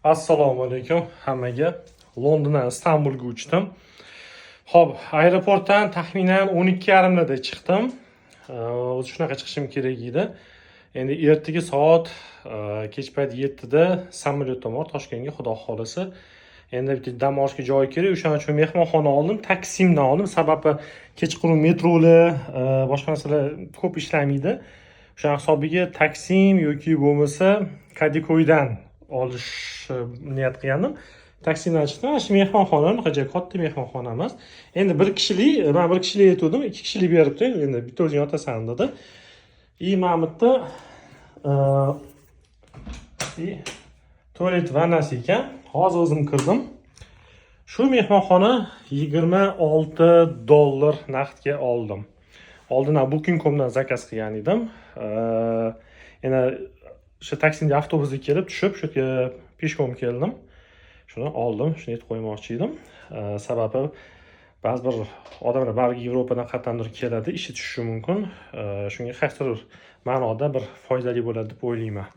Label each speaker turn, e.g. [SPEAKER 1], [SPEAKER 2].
[SPEAKER 1] Assalomu alaykum hammaga. Londondan Istanbulga uchdim. Xo'p, aeroportdan taxminan 12:30da chiqdim. O'zi shunaqa chiqishim kerak edi. Endi ertaga soat kech payt 7da samolyotim bor Toshkentga, xudo xolasa. Endi bitta dam olishga joy kerak. O'shaning uchun mehmonxona oldim, taksimdan oldim. Sababi kechqurun metrolar, boshqa narsalar ko'p ishlamaydi. O'sha hisobiga taksim yoki bo'lmasa Kadikoydan olish niyat qilgandim. Taksimdan chiqdim. Mana shu mehmonxona, unaqa katta mehmonxona emas. Endi bir kishilik, men bir kishilik aytgandim, ikki kishilik beribdi. Endi bitta o'zing yotasan dedi. Mana bu yerda tualet vannasi ekan. Hozir o'zim kirdim. Shu mehmonxona $26 naqdga oldim. Oldin Booking.comdan zakaz qilgan edim. Yana o'sha taksimga avtobusga kelib tushib, shu yerga peshkom keldim. Shuni oldim, shuni aytib qo'ymoqchi edim. Sababi ba'zi bir odamlar balki Yevropadan qatnamdir keladi, ishi tushishi mumkin. Shunga qaysidir ma'noda bir foydali bo'ladi deb o'ylayman.